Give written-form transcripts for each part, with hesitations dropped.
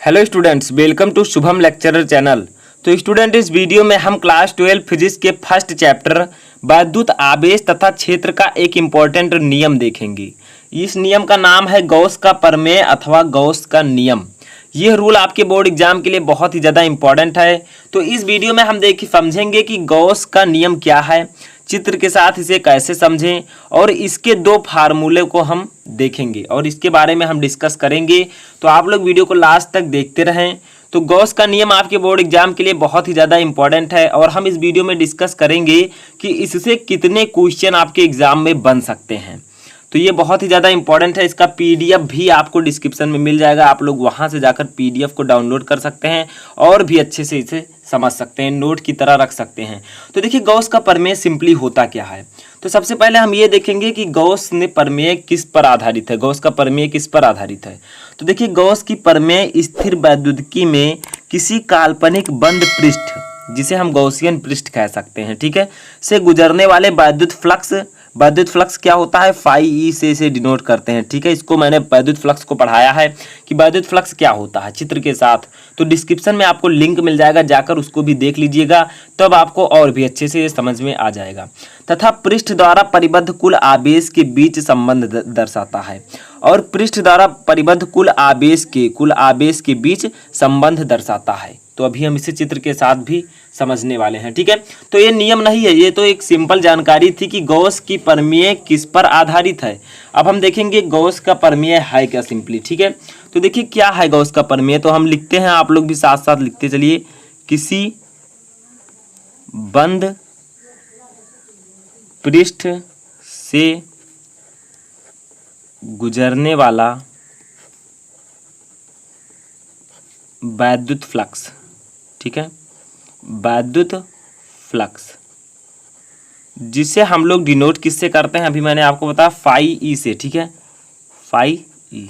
Hello students, welcome to Shubham lecturer channel. तो student, इस video में हम क्लास 12 फिजिक्स के फर्स्ट चैप्टर वैद्युत आवेश तथा क्षेत्र का एक इम्पॉर्टेंट नियम देखेंगे। इस नियम का नाम है गॉस का प्रमेय अथवा गॉस का नियम। यह रूल आपके बोर्ड एग्जाम के लिए बहुत ही ज़्यादा इंपॉर्टेंट है। तो इस वीडियो में हम समझेंगे कि गॉस का नियम क्या है, चित्र के साथ इसे कैसे समझें और इसके दो फार्मूले को हम देखेंगे और इसके बारे में हम डिस्कस करेंगे। तो आप लोग वीडियो को लास्ट तक देखते रहें। तो गॉस का नियम आपके बोर्ड एग्जाम के लिए बहुत ही ज़्यादा इंपॉर्टेंट है और हम इस वीडियो में डिस्कस करेंगे कि इससे कितने क्वेश्चन आपके एग्जाम में बन सकते हैं। तो ये बहुत ही ज़्यादा इंपॉर्टेंट है। इसका पीडीएफ भी आपको डिस्क्रिप्शन में मिल जाएगा, आप लोग वहाँ से जाकर पीडीएफ को डाउनलोड कर सकते हैं और भी अच्छे से इसे समझ सकते हैं, नोट की तरह रख सकते हैं। तो देखिए, गॉस का प्रमेय सिंपली होता क्या है। तो सबसे पहले हम ये देखेंगे कि गॉस ने प्रमेय किस पर आधारित है, गॉस का प्रमेय किस पर आधारित है। तो देखिए, गॉस की प्रमेय स्थिर वैद्युतिकी में किसी काल्पनिक बंद पृष्ठ, जिसे हम गॉसियन पृष्ठ कह सकते हैं, ठीक है, से गुजरने वाले वैद्युत फ्लक्स क्या होता है, फाई ई से इसे डिनोट करते हैं, ठीक है। इसको मैंने वैद्युत फ्लक्स को पढ़ाया है कि वैद्युत फ्लक्स क्या होता है चित्र के साथ। तो डिस्क्रिप्शन में आपको लिंक मिल जाएगा, जाकर उसको भी देख लीजिएगा, तब आपको और भी अच्छे से ये समझ में आ जाएगा। तथा पृष्ठ द्वारा परिबद्ध कुल आवेश के बीच संबंध दर्शाता है, और पृष्ठ द्वारा परिबद्ध कुल आवेश के बीच संबंध दर्शाता है। तो अभी हम इसे चित्र के साथ भी समझने वाले हैं, ठीक है। तो ये नियम नहीं है, ये तो एक सिंपल जानकारी थी कि गॉस की प्रमेय किस पर आधारित है। अब हम देखेंगे गॉस का प्रमेय है क्या सिंपली, ठीक है। तो देखिए क्या है गॉस का प्रमेय, तो हम लिखते हैं, आप लोग भी साथ साथ लिखते चलिए। किसी बंद पृष्ठ से गुजरने वाला वैद्युत फ्लक्स, ठीक है, वैद्युत फ्लक्स, जिसे हम लोग डिनोट किससे करते हैं, अभी मैंने आपको बताया फाई ई से, ठीक है, फाई ई।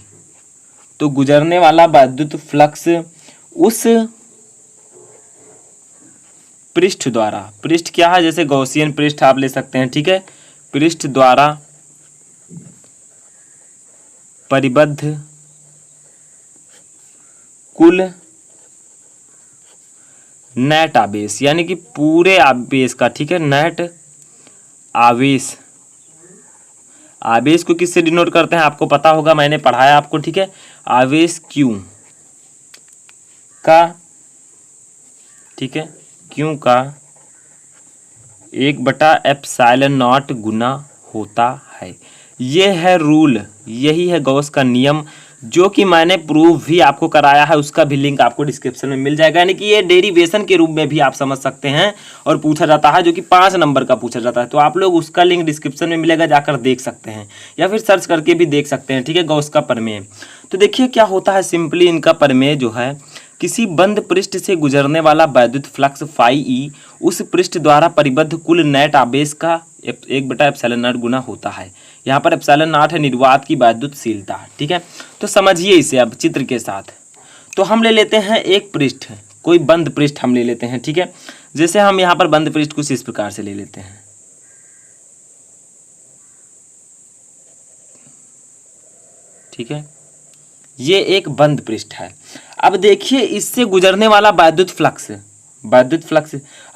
तो गुजरने वाला वैद्युत फ्लक्स उस पृष्ठ द्वारा, पृष्ठ क्या है, जैसे गॉसियन पृष्ठ आप ले सकते हैं, ठीक है, पृष्ठ द्वारा परिबद्ध कुल नेट आवेश, यानी कि पूरे आवेश का, ठीक है, नेट आवेश। आवेश को किससे डिनोट करते हैं आपको पता होगा, मैंने पढ़ाया आपको, ठीक है। आवेश क्यू का, ठीक है, क्यू का 1/ε0 गुना होता है। ये है रूल, यही है गॉस का नियम, जो कि मैंने प्रूव भी आपको कराया है, उसका भी लिंक आपको डिस्क्रिप्शन में मिल जाएगा। यानी कि ये डेरिवेशन के रूप में भी आप समझ सकते हैं और पूछा जाता है, जो कि 5 नंबर का पूछा जाता है। तो आप लोग उसका लिंक डिस्क्रिप्शन में मिलेगा, जाकर देख सकते हैं या फिर सर्च करके भी देख सकते हैं, ठीक है, गॉस का प्रमेय। तो देखिए क्या होता है सिंपली, इनका प्रमेय जो है, किसी बंद पृष्ठ से गुजरने वाला वैद्युत फ्लक्स फाई ई उस पृष्ठ द्वारा परिबद्ध कुल नेट आवेश का 1/ε0 गुना होता है। यहाँ पर ε0 है निर्वात की वैद्युतशीलता, ठीक है। तो समझिए इसे अब चित्र के साथ। तो हम ले लेते हैं एक पृष्ठ, कोई बंद पृष्ठ हम ले लेते हैं, ठीक है। जैसे हम यहाँ पर बंद पृष्ठ कुछ इस प्रकार से ले लेते हैं, ठीक है, ये एक बंद पृष्ठ है। अब देखिए इससे गुजरने वाला वैद्युत फ्लक्स, अब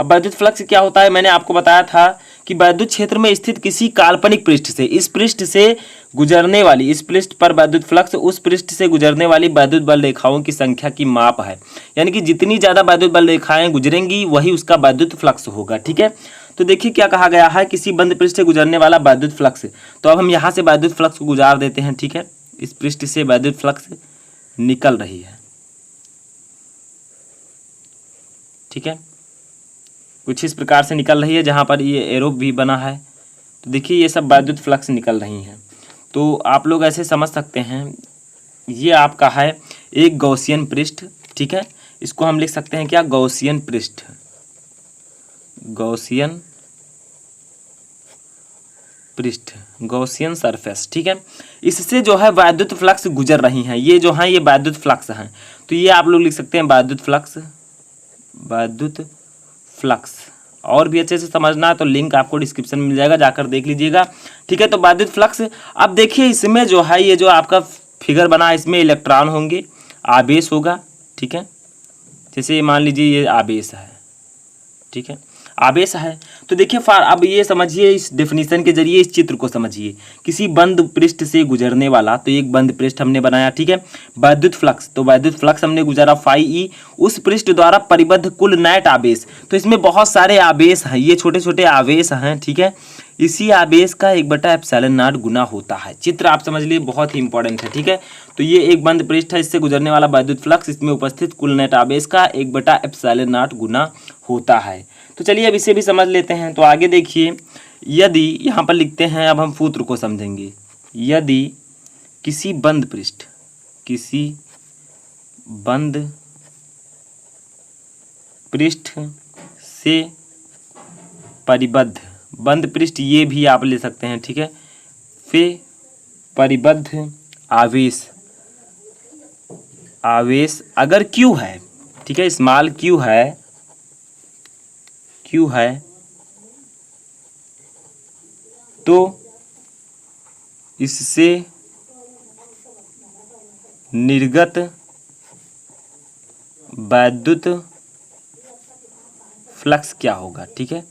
वैद्युत फ्लक्स क्या होता है, मैंने आपको बताया था कि वैद्युत क्षेत्र में स्थित किसी काल्पनिक पृष्ठ से, इस पृष्ठ से गुजरने वाली, इस पृष्ठ पर वैद्युत फ्लक्स उस पृष्ठ से गुजरने वाली वैद्युत बल रेखाओं की संख्या की माप है। यानी कि जितनी ज़्यादा वैद्युत बल रेखाएं गुजरेंगी वही उसका वैद्युत फ्लक्स होगा, ठीक है। तो देखिए क्या कहा गया है, किसी बंद पृष्ठ से गुजरने वाला वैद्युत फ्लक्स। तो अब हम यहाँ से वैद्युत फ्लक्स को गुजार देते हैं, ठीक है। इस पृष्ठ से वैद्युत फ्लक्स निकल रही है, ठीक है, कुछ इस प्रकार से निकल रही है, जहाँ पर ये एरो भी बना है। तो देखिए ये सब वैद्युत फ्लक्स निकल रही हैं। तो आप लोग ऐसे समझ सकते हैं, ये आपका है एक गॉसियन पृष्ठ, ठीक है। इसको हम लिख सकते हैं क्या, गॉसियन पृष्ठ, गॉसियन पृष्ठ, गॉसियन सरफेस, ठीक है। इससे जो है वैद्युत फ्लक्स गुजर रही हैं, ये जो हैं ये वैद्युत फ्लक्स हैं। तो ये आप लोग लिख सकते हैं वैद्युत फ्लक्स। और भी अच्छे से समझना है तो लिंक आपको डिस्क्रिप्शन में मिल जाएगा, जाकर देख लीजिएगा, ठीक है। तो वैद्युत फ्लक्स, अब देखिए इसमें जो है ये जो आपका फिगर बना है, इसमें इलेक्ट्रॉन होंगे, आवेश होगा, ठीक है। जैसे मान लीजिए ये आवेश है, ठीक है, आवेश है। तो देखिए अब ये समझिए, इस डेफिनेशन के जरिए इस चित्र को समझिए। किसी बंद पृष्ठ से गुजरने वाला, तो एक बंद पृष्ठ हमने बनाया, ठीक है। वैद्युत फ्लक्स, तो वैद्युत फ्लक्स हमने गुजारा फाई ई, उस पृष्ठ द्वारा परिबद्ध कुल नेट आवेश। तो इसमें बहुत सारे आवेश हैं, ये छोटे छोटे आवेश हैं, ठीक है। इसी आवेश का 1/ε0 गुना होता है। चित्र आप समझ लिए, बहुत ही इंपॉर्टेंट है, ठीक है। तो ये एक बंद पृष्ठ है, इससे गुजरने वाला वैद्युत फ्लक्स, इसमें उपस्थित कुल नेट आवेश का 1/ε0 गुना होता है। तो चलिए अब इसे भी समझ लेते हैं। तो आगे देखिए, यदि यहाँ पर लिखते हैं, अब हम सूत्र को समझेंगे। यदि किसी बंद पृष्ठ से परिबद्ध, बंद पृष्ठ ये भी आप ले सकते हैं, ठीक है, से परिबद्ध आवेश अगर Q है, ठीक है, स्मॉल Q है, तो इससे निर्गत वैद्युत फ्लक्स क्या होगा, ठीक है।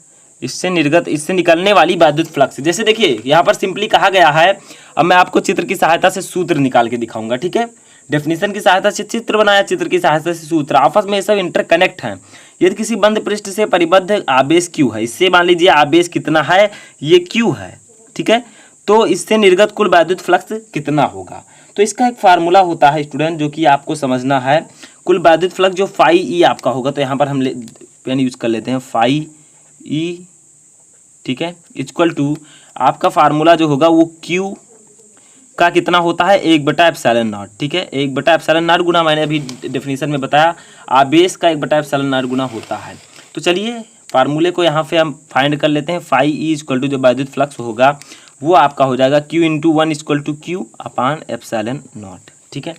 इससे निकलने वाली वैद्युत फ्लक्स, जैसे देखिए यहाँ पर सिंपली कहा गया है। अब मैं आपको चित्र की सहायता से सूत्र निकाल के दिखाऊंगा, ठीक है। डेफिनेशन की सहायता से चित्र बनाया, चित्र की सहायता से सूत्र, आपस में ये सब इंटरकनेक्ट हैं। यदि किसी बंद पृष्ठ से परिबद्ध आवेश Q है, इससे मान लीजिए आवेश कितना है, ये Q है, ठीक है, तो इससे निर्गत कुल वैद्युत फ्लक्स कितना होगा। तो इसका एक फार्मूला होता है स्टूडेंट, जो कि आपको समझना है। कुल वैद्युत फ्लक्स जो फाई ई आपका होगा, तो यहाँ पर हम पेन यूज कर लेते हैं, फाई ई, ठीक है, इक्वल टू आपका फार्मूला जो होगा वो Q का कितना होता है, 1/ε0, ठीक है। 1/ε0 गुना, मैंने अभी डेफिनेशन में बताया, आवेश का 1/ε0 गुना होता है। तो चलिए फार्मूले को यहाँ पे हम फाइंड कर लेते हैं। फाई ई इक्वल टू जो वैद्युत फ्लक्स होगा वो आपका हो जाएगा Q/1 इक्वल टू Q/ε0, ठीक है।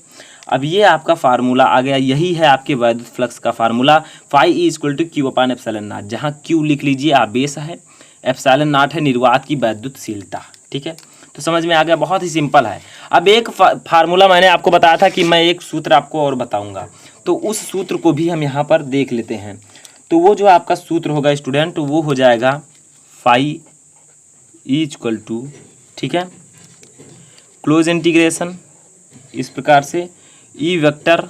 अब ये आपका फार्मूला आ गया, यही है आपके वैद्युत फ्लक्स का formula, phi E equal to Q/ε0, जहाँ Q लिख लीजिए आवेश है, ε0 है निर्वात की वैद्युतशीलता, ठीक है। तो समझ में आ गया, बहुत ही सिंपल है। अब एक फार्मूला मैंने आपको बताया था कि मैं एक सूत्र आपको और बताऊंगा, तो उस सूत्र को भी हम यहाँ पर देख लेते हैं। तो वो जो आपका सूत्र होगा स्टूडेंट, वो हो जाएगा फाई ई इक्वल टू, ठीक है, क्लोज इंटीग्रेशन इस प्रकार से ई वेक्टर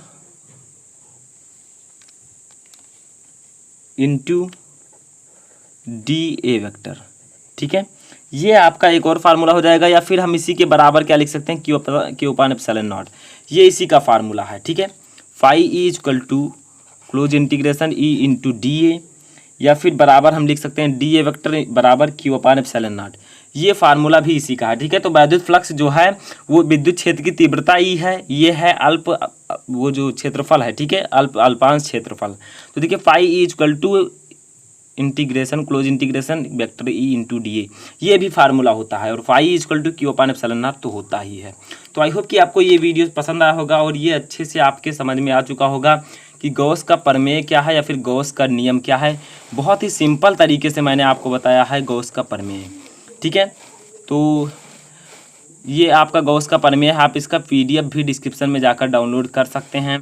इंटू डी ए वेक्टर, ठीक है। ये आपका एक और फार्मूला हो जाएगा, या फिर हम इसी के बराबर क्या लिख सकते हैं, Q/ε0, ये इसी का फार्मूला है, ठीक है। Phi E equal to close integration E into D A, या फिर बराबर हम लिख सकते हैं डी ए वेक्टर बराबर Q/ε0, ये फार्मूला भी इसी का है, ठीक है। तो वैद्युत फ्लक्स जो है वो विद्युत क्षेत्र की तीव्रता ई है, ये है वो जो क्षेत्रफल है, ठीक है, अल्पांश क्षेत्रफल। तो देखिए phi E equal to integration close integration vector E into D A, ये भी फार्मूला होता है, और फाई इक्वल टू Q/ε0 तो होता ही है। तो आई होप कि आपको ये वीडियो पसंद आया होगा, और ये अच्छे से आपके समझ में आ चुका होगा कि गॉस का प्रमेय क्या है, या फिर गॉस का नियम क्या है। बहुत ही सिंपल तरीके से मैंने आपको बताया है गॉस का प्रमेय, ठीक है। तो ये आपका गॉस का प्रमेय है, आप इसका PDF भी डिस्क्रिप्शन में जाकर डाउनलोड कर सकते हैं।